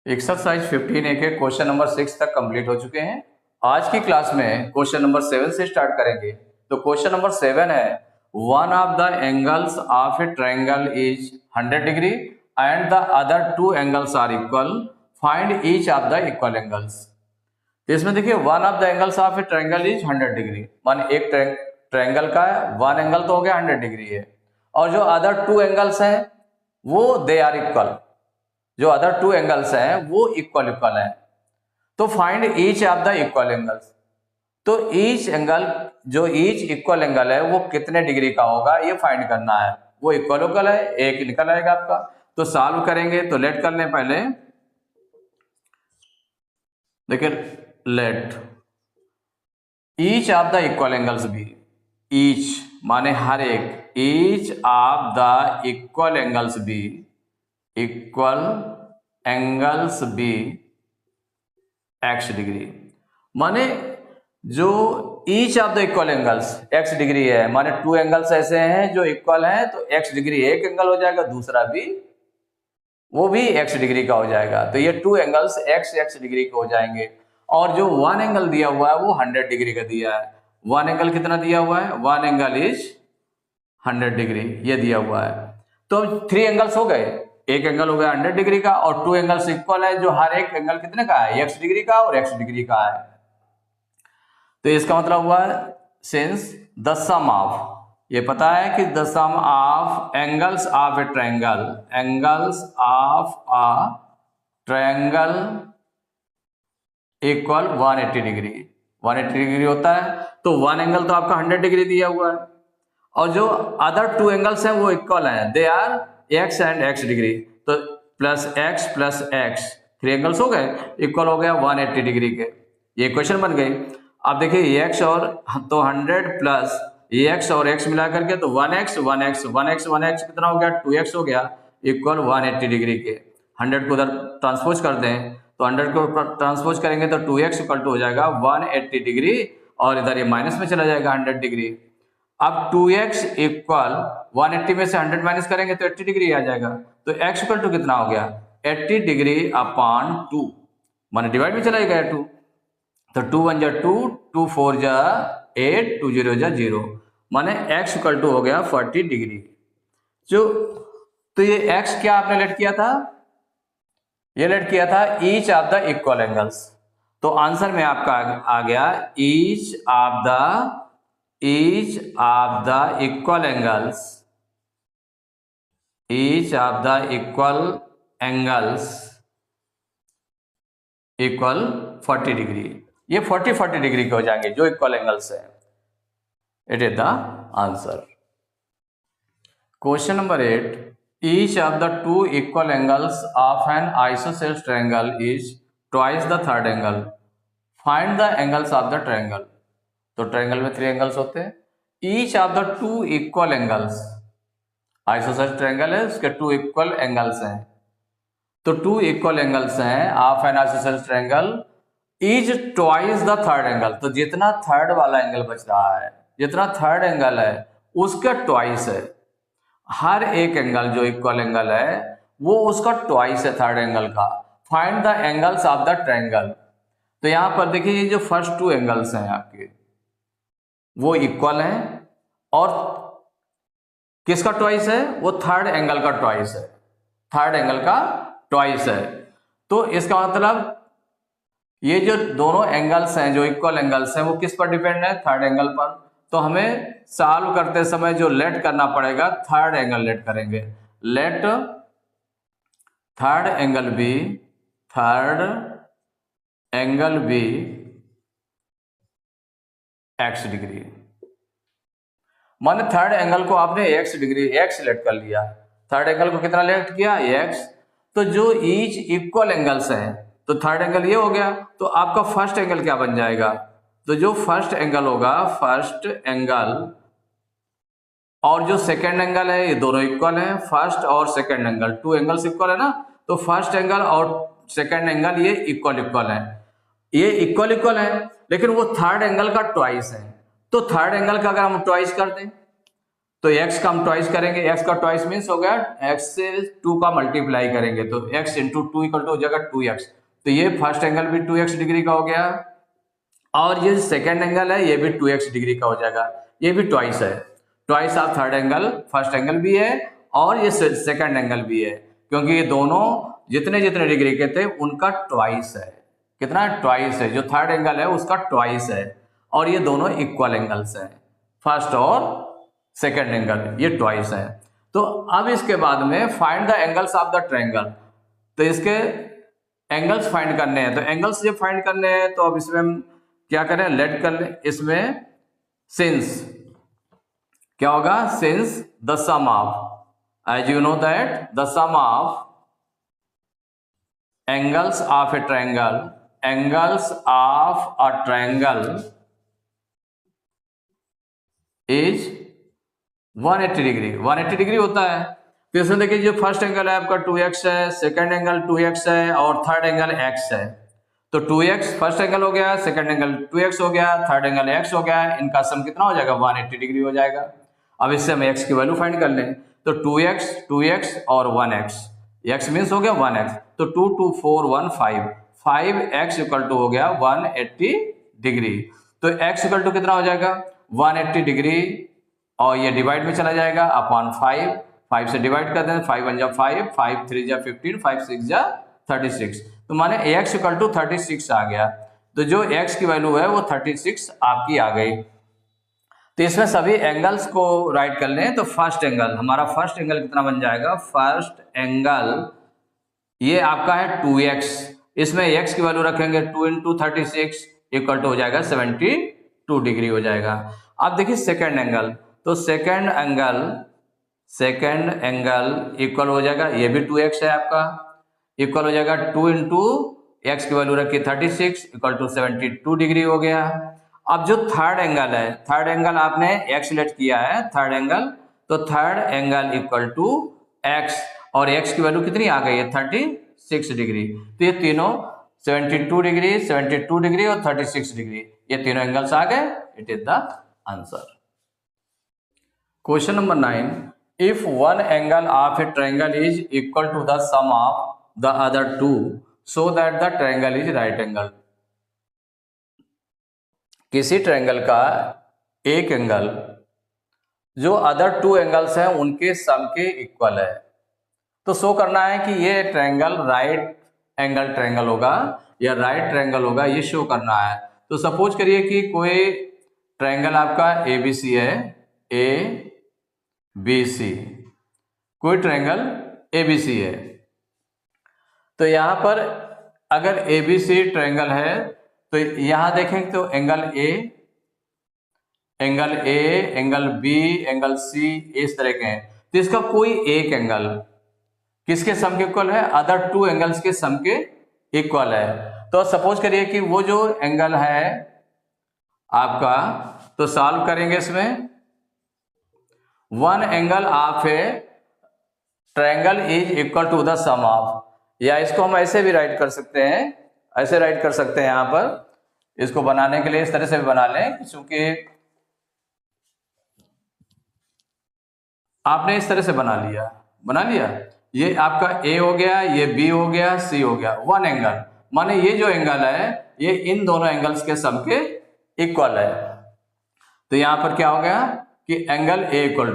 Exercise 15A के question number 6 तक complete हो चुके हैं। आज की क्लास में क्वेश्चन नंबर 7 से स्टार्ट करेंगे। तो क्वेश्चन नंबर 7 है, one of the angles of a triangle is 100 degree and the other two angles are equal, find each of the equal angles. तो इसमें देखिए one of the angles of a triangle is 100 degree, मान एक triangle का one angle तो हो गया 100 degree है, और जो अदर टू एंगल्स हैं वो दे आर इक्वल, जो अदर टू एंगल्स हैं वो इक्वल हैं। तो find each of the equal angles. तो ईच एंगल, जो ईच इक्वल एंगल है वो कितने डिग्री का होगा ये फाइंड करना है। वो इक्वल है, एक निकल आएगा आपका। तो सॉल्व करेंगे तो लेट कर लें पहले। देखिए let each of the equal angles भी, ईच माने हर एक, each of the equal angles भी, equal angles be x degree, माने जो each of the equal angles x degree है, माने टू एंगल्स ऐसे हैं जो इक्वल हैं तो x डिग्री एक एंगल हो जाएगा, दूसरा भी वो भी x डिग्री का हो जाएगा। तो ये टू एंगल्स x डिग्री के हो जाएंगे। और जो वन एंगल दिया हुआ है वो 100 डिग्री का दिया है। वन एंगल कितना दिया हुआ है? वन एंगल इज 100 डिग्री, ये दिया हुआ है। तो थ्री एंगल्स हो गए, एक एंगल हो गया 100 डिग्री का और टू एंगल्स इक्वल है, जो हर एक एंगल कितने का है? x डिग्री का और x डिग्री का है। तो इसका मतलब हुआ सिंस द सम ऑफ, ये पता है कि the sum of angles of a triangle, angles of a triangle equal 180 degree, 180 degree होता है। तो वन एंगल तो आपका 100 डिग्री दिया हुआ है और जो अदर टू एंगल्स हैं वो इक्वल हैं, they are x and x degree. तो प्लस x, थ्री एंगल्स हो गए, इक्वल हो गया 180 डिग्री के। ये इक्वेशन बन गई। अब देखिए x और तो 100 प्लस x और x मिला करके तो 1x कितना हो गया? 2x हो गया, इक्वल 180 डिग्री के। 100 को उधर ट्रांसपोज कर दें तो 100 को ट्रांसपोज करेंगे तो 2x इक्वल टू हो जाएगा 180 डिग्री और इधर ये माइनस में चला जाएगा 100 डिग्री। अब 2x इक्वल 180 में से 100 माइनस करेंगे तो 80 डिग्री आ जाएगा। तो x इक्वल टू कितना हो गया? 80 डिग्री अपॉन 2, माने डिवाइड में चला जाएगा 2। तो 2 1 जा 2, 2 4 जा 8, 2 0 जा 0, माने x इक्वल टू हो गया 40 डिग्री। जो तो ये x क्या आपने लेट किया था? ये लेट किया था each of the equal angles. तो आंसर में आपका आ गया each of the equal angles, each of the equal angles equal 40 degree. ये 40 डिग्री के हो जाएंगे जो इक्वल एंगल्स है। It is the answer. Question number 8, each of the two equal angles of N isosceles triangle is twice the third angle, find the angles of the triangle. तो triangle में three angles होते हैं। Each of the two equal angles, isosceles triangle है उसके two equal angles हैं। तो two equal angles हैं of N isosceles triangle is twice the third angle. तो जितना थर्ड वाला एंगल बच रहा है, जितना थर्ड एंगल है उसका ट्वाइस है। हर एक एंगल जो इक्वल एंगल है वो उसका ट्वाइस है थर्ड एंगल का। Find the angles of the triangle. तो यहां पर देखिए ये जो फर्स्ट टू एंगल्स हैं आपके वो इक्वल हैं और किसका ट्वाइस है? वो थर्ड एंगल का ट्वाइस है, थर्ड एंगल का ट्वाइस है। तो इसका मतलब ये जो दोनों एंगल्स हैं जो इक्वल एंगल्स हैं वो किस पर डिपेंड है? थर्ड एंगल पर। तो हमें सॉल्व करते समय जो लेट करना पड़ेगा, थर्ड एंगल लेट करेंगे। Let third angle be, third angle be x degree, माने थर्ड एंगल को आपने x डिग्री x लेट कर लिया। थर्ड एंगल को कितना लेट किया? x। तो जो ईच इक्वल एंगल्स हैं तो थर्ड एंगल ये हो गया। तो आपका फर्स्ट एंगल क्या बन जाएगा? तो जो फर्स्ट एंगल होगा, फर्स्ट एंगल और जो सेकेंड एंगल है ये दोनों इक्वल हैं। फर्स्ट और second angle, two angles equal है ना, तो फर्स्ट एंगल और सेकेंड एंगल ये इक्वल है, ये इक्वल है, लेकिन वो थर्ड एंगल का ट्वाइस है। तो थर्ड एंगल का अगर हम ट्वाइस कर दें तो x का हम ट्वाइस करेंगे, x का ट्वाइस मीन्स हो गया x से 2 का मल्टीप्लाई करेंगे तो x इंटू 2 इक्वल टू हो जाएगा 2x। तो ये फर्स्ट एंगल भी 2x डिग्री का हो गया और ये सेकेंड एंगल है ये भी 2x डिग्री का हो जाएगा, ये भी ट्वाइस है। Twice of third angle, first angle भी है और ये सेकेंड एंगल भी है, क्योंकि ये दोनों जितने जितने डिग्री के थे उनका ट्वाइस है। कितना ट्वाइस है, जो थर्ड एंगल है उसका ट्वाइस है और ये दोनों इक्वल एंगल्स हैं, फर्स्ट और सेकेंड एंगल ये ट्वाइस है। तो अब इसके बाद में find the angles of the triangle, तो इसके एंगल्स फाइंड करने हैं। तो एंगल्स जब फाइंड करने हैं तो अब इसमें हम क्या करें, लेट कर लें। इसमें सिंस क्या होगा, since the sum of, as you know that the sum of angles of a triangle, angles of a triangle is 180 degree. 180 degree होता है। तो इसमें देखिए जो फर्स्ट एंगल है आपका 2x है, सेकंड एंगल 2x है और थर्ड एंगल x है। तो 2x फर्स्ट एंगल हो गया, सेकंड एंगल 2x हो गया, थर्ड एंगल x हो गया, इनका सम कितना हो जाएगा 180 डिग्री हो जाएगा। अब इससे हम x की वैल्यू फाइंड कर लें। तो 2x और 1x, x मीन्स हो गया 1x, तो 2 2 4 1 5, 5x इक्वल टू हो गया 180 डिग्री। तो x इक्वल टू कितना हो जाएगा 180 डिग्री और ये डिवाइड में चला जाएगा अपॉन 5, 5 से डिवाइड कर दें, 5 1 जा 5, 5 3 जा 15, 5 6 जा 36। तो माने x इक्वल टू 36 आ गया। तो जो x की वैल्यू है वो 36 आपकी आ गई। तो इसमें सभी एंगल्स को राइट कर लें। तो फर्स्ट एंगल, हमारा फर्स्ट एंगल कितना बन जाएगा, फर्स्ट एंगल ये आपका है 2x, इसमें x की वैल्यू रखेंगे 2 इंटू 36 इक्वल टू हो जाएगा 72 डिग्री हो जाएगा। अब देखिए सेकेंड एंगल, तो सेकेंड एंगल इक्वल हो जाएगा, ये भी 2x है आपका, इक्वल हो जाएगा 2 इंटू एक्स की वैल्यू रखी 36 इक्वल टू 72 डिग्री हो गया। अब जो थर्ड एंगल है, थर्ड एंगल आपने x सिलेक्ट किया है थर्ड एंगल, तो third angle equal to x और x की वैल्यू कितनी आ गई है 36 डिग्री। तो ये तीनों 72 डिग्री, 72 डिग्री और 36 डिग्री, ये तीनों एंगल्स आ गए। It is the answer. Question number 9, if one angle of a triangle is equal to the sum of the other two so that the triangle is right angle. किसी triangle का एक angle जो other two angles हैं उनके सम के equal है, तो show करना है कि ये ट्रायंगल राइट एंगल ट्रायंगल होगा या राइट ट्रायंगल होगा, ये शो करना है। तो सपोज करिए कि कोई ट्रायंगल आपका ABC है, ABC, कोई ट्रायंगल ABC है। तो यहां पर अगर ABC ट्रायंगल है तो यहां देखें तो angle A, angle B, angle C इस तरह के हैं। तो इसका कोई एक एंगल किसके सम के इक्वल है, अदर टू एंगल्स के सम के इक्वल है। तो सपोज करिए कि वो जो एंगल है आपका, तो सॉल्व करेंगे इसमें, one angle of a triangle is equal to the sum of, या इसको हम ऐसे भी राइट कर सकते हैं, ऐसे राइट कर सकते हैं। यहां पर इसको बनाने के लिए इस तरह से भी बना लें, क्योंकि आपने इस तरह से बना लिया, ये आपका A हो गया, ये B हो गया, C हो गया, वन एंगल, माने ये जो एंगल है ये इन दोनों एंगल्स के सम के इक्वल है। तो यहां पर क्या हो गया कि एंगल A इक्वल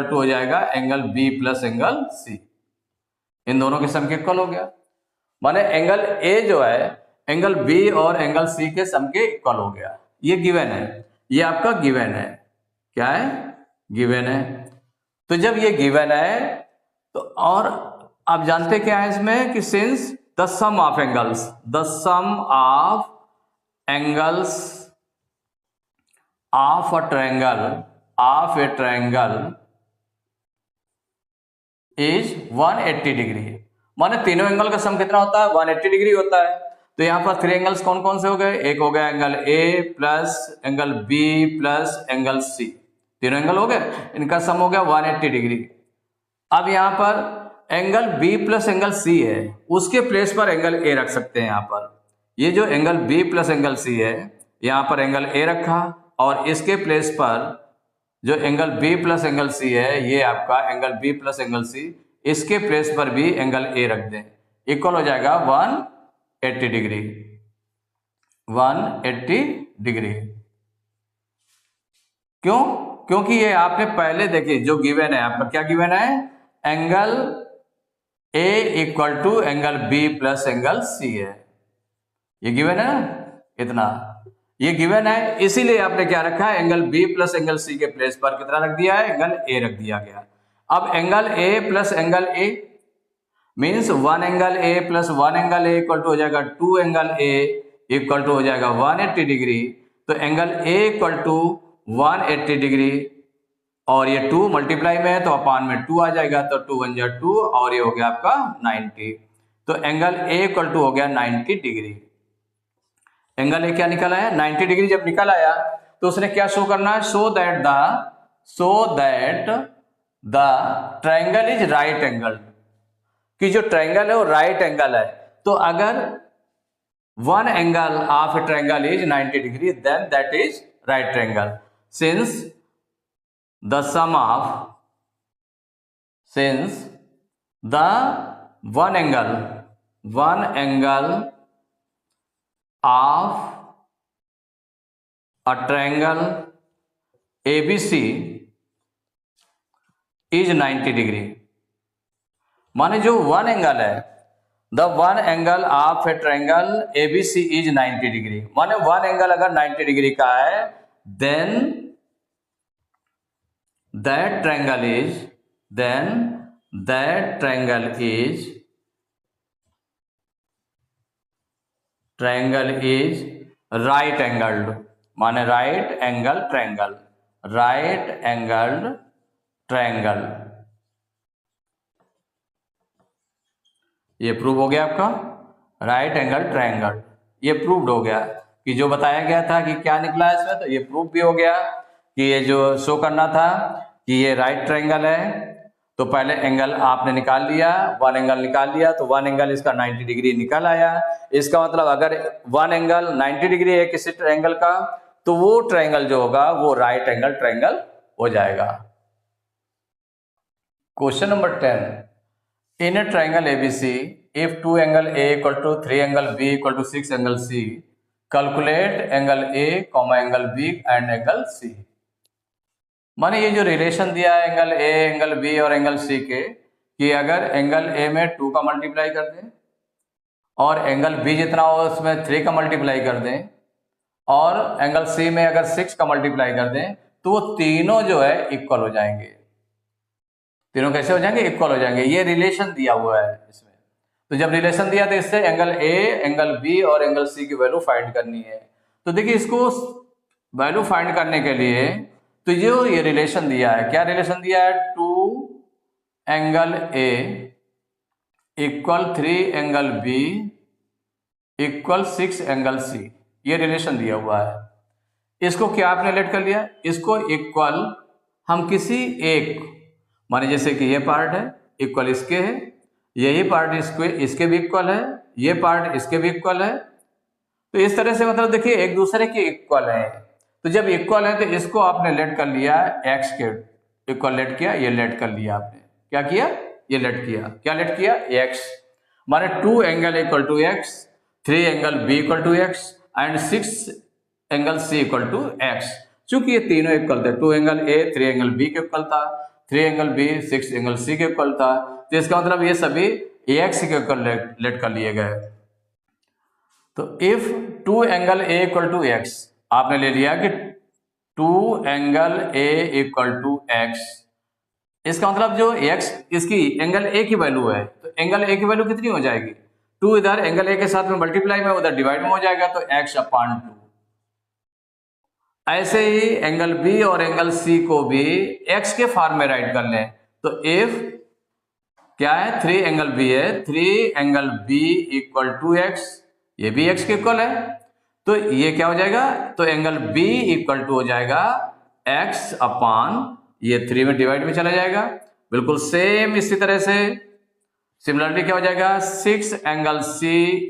टू हो जाएगा angle B plus angle C, इन दोनों के सम के इक्वल हो गया। माने एंगल A जो है एंगल B और एंगल C के सम के इक्वल हो गया। ये गिवन है, ये आपका गिवन है, क्या है, गिवन है। तो जब ये गिवन है तो और आप जानते क्या है इसमें कि since the sum of angles, the sum of angles of a triangle is 180 degree, माने तीनों एंगल का सम कितना होता है 180 डिग्री होता है। तो यहां पर थ्री एंगल्स कौन कौन से हो गए, एक हो गया angle A plus angle B plus angle C, तीनों एंगल हो गए, इनका सम हो गया 180 डिग्री। अब यहां पर angle B plus angle C है, उसके प्लेस पर एंगल A रख सकते हैं। यहां पर ये जो angle B plus angle C है, यहां पर एंगल A रखा और इसके प्लेस पर जो angle B plus angle C है, ये आपका angle B plus angle C, इसके प्लेस पर भी एंगल ए रख दें, इक्वल हो जाएगा 180 डिग्री, 180 डिग्री। क्यों? क्योंकि ये आपने पहले देखे जो गिवन है आपका, क्या गिवन है, angle A equal to angle B plus angle C है, ये गिवन है इतना, ये गिवन है, इसीलिए आपने क्या रखा है, angle B plus angle C के प्लेस पर कितना रख दिया है, एंगल ए रख दिया गया। अब angle A plus angle A means 1 angle A plus 1 angle A equal to हो जाएगा 2 एंगल ए इक्वल टू हो जाएगा 180 डिग्री। तो angle A equal to 180 degree और ये 2 मल्टीप्लाई में है तो अपान में 2 आ जाएगा, तो 2 1 जा 2 और ये हो गया आपका 90। तो एंगल ए इक्वल टू हो गया 90 डिग्री। एंगल ए क्या निकल आया, 90 डिग्री। जब निकल आया तो उसने क्या शो करना है, सो that the triangle is right angle, कि जो ट्राइंगल है वो राइट एंगल है। तो अगर one angle of a triangle is 90 degree then that is right triangle. Since the sum of the one angle of a triangle ABC is 90 degree. माने जो one angle है, the one angle of a triangle ABC is 90 degree, माने one angle अगर 90 degree का है then that triangle is right angled, माने right angle triangle. ये prove हो गया आपका राइट एंगल ट्रायंगल, ये प्रूव्ड हो गया कि जो बताया गया था कि क्या निकला है इसमें, तो ये प्रूव भी हो गया कि ये जो शो करना था कि ये राइट ट्रायंगल है। तो पहले एंगल आपने निकाल लिया, वन एंगल निकाल लिया, तो वन एंगल इसका 90 डिग्री निकल आया। इसका मतलब अगर वन एंगल 90 डिग्री है किसी ट्रायंगल का, तो वो ट्रायंगल जो होगा वो राइट एंगल ट्रायंगल हो जाएगा। Question number 10, in a triangle ABC if 2 angle A equal to 3 angle B equal to 6 angle C, calculate angle A, angle B and angle C। माने ये जो रिलेशन दिया है एंगल A, एंगल B और angle C के, कि अगर angle A में 2 का मल्टीप्लाई कर दें और एंगल B जितना हो उसमें 3 का मल्टीप्लाई कर दें और एंगल C में अगर 6 का मल्टीप्लाई कर दें, तो वो तीनों जो है इक्वल हो जाएंगे। तीनों कैसे हो जाएंगे, इक्वल हो जाएंगे। ये रिलेशन दिया हुआ है इसमें। तो जब रिलेशन दिया तो इससे एंगल A, एंगल B और एंगल C की वैल्यू फाइंड करनी है। तो देखिए इसको वैल्यू फाइंड करने के लिए तो जो ये रिलेशन दिया है, क्या रिलेशन दिया है, 2 angle A equal 3 angle B equal 6 angle C, ये रिलेशन दिया हुआ है। इसको क्या आपने लेट कर लिया, इसको इक्वल हम किसी एक, माने जैसे कि ये पार्ट है इक्वल इसके है, यही पार्ट इसके भी इक्वल है, ये पार्ट इसके भी इक्वल है। तो इस तरह से मतलब देखिए एक दूसरे के इक्वल है। तो जब इक्वल है तो इसको आपने लेट कर लिया x के इक्वल लेट किया, ये लेट कर लिया आपने, क्या किया, ये लेट किया, क्या लेट किया, x, माने 2 angle equal to x, 3 angle B equal to x and 6 angle C equal to x। चूंकि ये तीनों इक्वल थे, 2 एंगल A 3 एंगल B के इक्वल था, 3 एंगल B 6 एंगल C के इक्वल था, तो इसका मतलब ये सभी x के इक्वल लेट कर लिए गए। तो if 2 angle A equal to x, आपने ले लिया कि 2 angle A equal to x, इसका मतलब जो x इसकी एंगल A की वैल्यू है, तो एंगल A की वैल्यू कितनी हो जाएगी, 2 इधर एंगल A के साथ में मल्टीप्लाई में उधर डिवाइड में हो जाएगा, तो x अपान 2। ऐसे ही एंगल B और एंगल C को भी x के फॉर्म में राइट कर लें। तो इफ क्या है, 3 एंगल B है, 3 angle B equal to x, ये भी x के इक्वल है, तो ये क्या हो जाएगा, तो एंगल B इक्वल टू हो जाएगा x अपान ये 3 में डिवाइड में चला जाएगा। बिल्कुल सेम इसी तरह से सिमिलरली क्या हो जाएगा, 6 angle C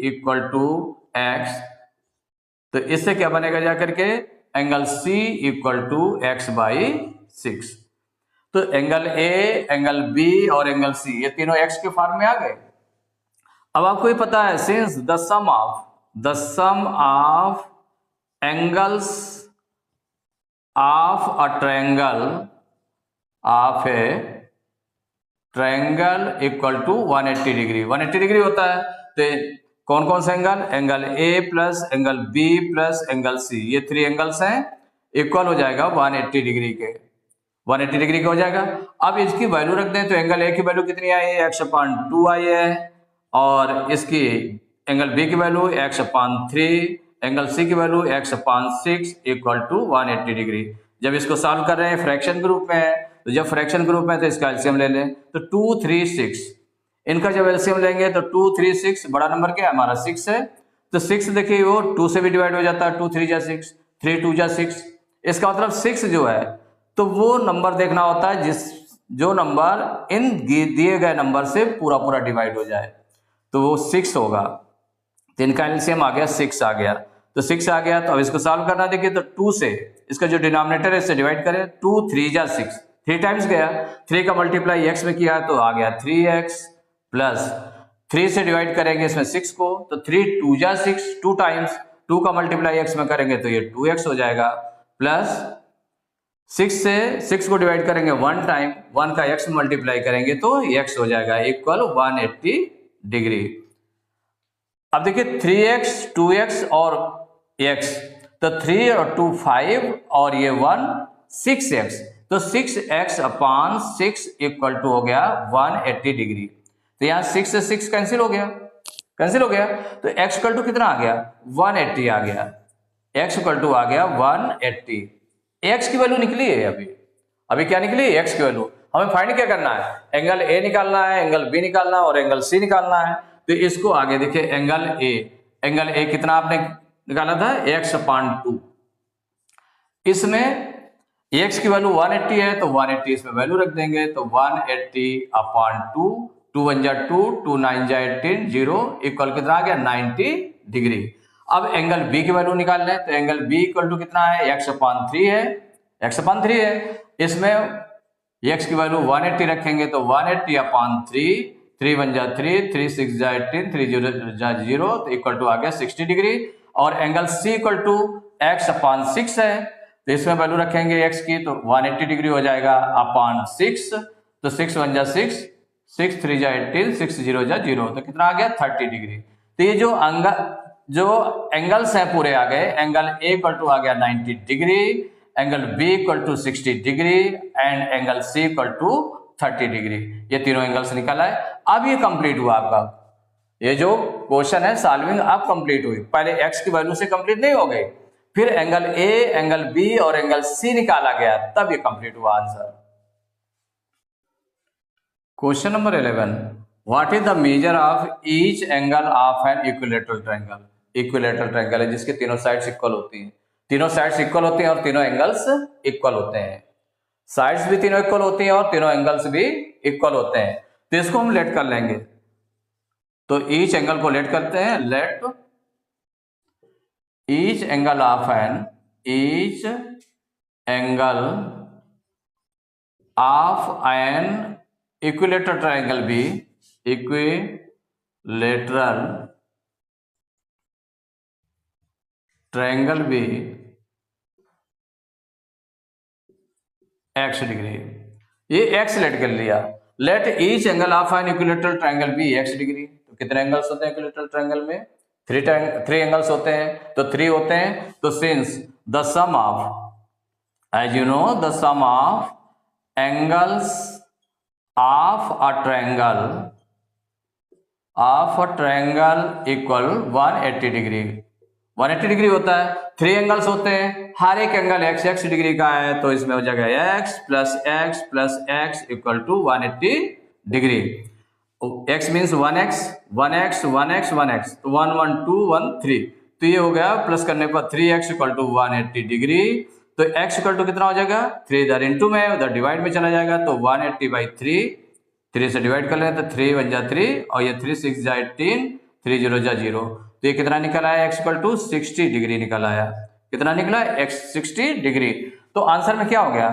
equal to x, तो इससे क्या बनेगा जाकर के angle C equal to x by 6। तो एंगल ए, एंगल बी और एंगल सी ये तीनों एक्स के फॉर्म में आ गए। अब आपको ये पता है since the sum of angles of a triangle equal to 180 degree. 180 degree होता है। तो कौन कौन से angle, angle A plus angle B plus angle C, ये 3 एंगल्स हैं, इक्वल हो जाएगा 180 डिग्री के। 180 डिग्री का हो जाएगा। अब इसकी वैल्यू रख दें तो एंगल ए की वैल्यू कितनी आई है, x/2 आई है, और इसकी एंगल बी की वैल्यू x/3, एंगल सी की value x/6 equal to 180 degree. जब इसको सॉल्व कर रहे हैं फ्रैक्शन ग्रुप में है, तो जब फ्रैक्शन ग्रुप में है तो इसका एलसीएम ले लें, तो 2, 3, 6, इनका जब एलसीएम लेंगे तो 2, 3, 6, बड़ा नंबर क्या है हमारा 6 है। तो 6 देखिए वो 2 से भी डिवाइड हो जाता है, 2, 3 जा 6, 3, 2 जा 6। इसका मतलब 6 जो है तो वो नंबर देखना होता है जो नंबर इन दिए गए नंबर से पूरा पूरा डिवाइड हो जाए, तो वो 6 होगा। तो इनका एलसीएम आ गया 6 आ गया, तो 6 आ गया। तो अब इसको सॉल्व करना, देखिए तो 2 से इसका जो डिनोमिनेटर है इससे डिवाइड करें, 2, 3 जा 6, 3 टाइम्स गया, 3 का मल्टीप्लाई x में किया तो आ गया 3x, प्लस 3 से डिवाइड करेंगे इसमें 6 को, तो 3, 2 जा 6, 2 टाइम्स, 2 का मल्टीप्लाई x में करेंगे तो ये 2x हो जाएगा, प्लस 6 से 6 को डिवाइड करेंगे 1 टाइम, 1 का x में मल्टीप्लाई करेंगे तो x हो जाएगा, इक्वल 180 डिग्री। अब देखिए 3x, 2x और x, तो 3 और 2 5 और ये 1 6x, तो 6x/6 इक्वल टू हो गया 180 डिग्री। तो यहाँ 6 से 6 कैंसिल हो गया, तो x इक्वल टू कितना आ गया 180 आ गया, x इक्वल टू आ गया 180। x की वैल्यू निकली है अभी क्या निकली है x की वैल्यू। हमें फाइंड क्या करना है, एंगल a निकालना है, एंगल b निकालना है और एंगल c निकालना है। तो इसको आगे देखिए एंगल a कितना आपने निकाला था x/2, इसमें x की वैल्यू 180 है तो 180 इसमें वैल्यू रख देंगे, तो 180/2, 2 1 जा 2, 2 9 जा 18, 0 इक्वल कितना आ गया 90 डिग्री। अब एंगल b की वैल्यू निकाल लें, तो एंगल b इक्वल टू कितना है x/3 है, इसमें x की वैल्यू 180 रखेंगे तो 180/3, 3 1 जा 3, 3 6 जा 18, 3 0 जा 0, तो इक्वल टू आ गया 60 डिग्री। और angle c equal to x/6 है, तो इसमें वैल्यू रखेंगे x की तो 180 डिग्री हो जाएगा अपॉन 6, तो 6 1 जा 6, 6 3 जा 18, 6 0 जा 0, तो कितना आ गया 30 डिग्री। तो ये जो एंगल्स हैं पूरे आ गए, एंगल a इक्वल टू आ गया 90 degree, angle b equal to 60 degree and angle c equal to 30 degree. ये तीनों एंगल्स निकला है। अब ये कंप्लीट हुआ आपका, ये जो क्वेश्चन है सॉल्विंग अब कंप्लीट हुई। पहले x की वैल्यू से कंप्लीट नहीं हो गई, फिर एंगल a, एंगल b और एंगल c निकाला गया, तब ये कंप्लीट हुआ answer. Question number 11, what is the measure of each angle of an equilateral triangle. Equilateral triangle है जिसके तीनों साइड्स इक्वल होती हैं, तीनों साइड्स इक्वल होती हैं और तीनों एंगल्स इक्वल होते हैं। साइड्स भी तीनों इक्वल होती हैं और तीनों एंगल्स भी इक्वल होते हैं। तो इसको हम लेट कर लेंगे, तो ईच एंगल को लेट करते हैं, let each angle of an equilateral triangle be, equilateral triangle be x degree. ये x लेट कर लिया, let each angle of an equilateral triangle be x degree. तो कितने एंगल्स होते हैं इक्विलैटरल ट्रायंगल में, 3 एंगल्स होते हैं, तो 3 होते हैं। तो since the sum of, as you know, the sum of angles of a triangle equal 180 degree. 180 degree होता है, 3 एंगल्स होते हैं, हर एक एंगल x डिग्री का है, तो इसमें हो जाएगा x plus x equal to 180 degree. x means 1x, तो 1 1 2 1 3, तो ये हो गया, प्लस करने पर 3x इक्वल टू 180 डिग्री। तो x इक्वल टू कितना हो जाएगा, 3 इधर इंटू में, उधर डिवाइड में चला जाएगा, तो 180/3, 3 से डिवाइड कर लें तो 3 1 जा 3 और ये 3 6 जा 18, 3 0 जा 0, तो ये कितना निकल आया, x इक्वल टू 60 डिग्री निकल आया। कितना निकला x 60 डिग्री। तो आंसर में क्या हो गया,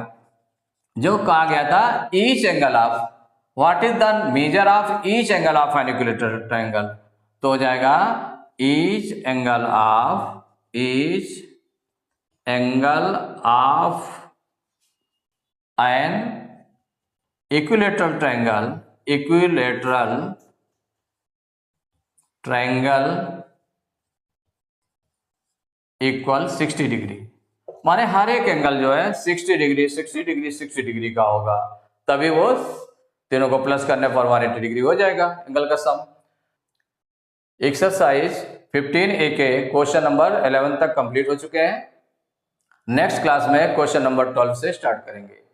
जो कहा गया था each angle of, what is the measure of each angle of an equilateral triangle, तो हो जाएगा each angle of an equilateral triangle equal 60 degree. माने हर एक एंगल जो है 60 डिग्री 60 डिग्री 60 डिग्री का होगा, तभी वो तीनों को प्लस करने पर 180 डिग्री हो जाएगा एंगल का सम। एक्सरसाइज 15A के क्वेश्चन नंबर 11 तक कंप्लीट हो चुके हैं। नेक्स्ट क्लास में क्वेश्चन नंबर 12 से स्टार्ट करेंगे।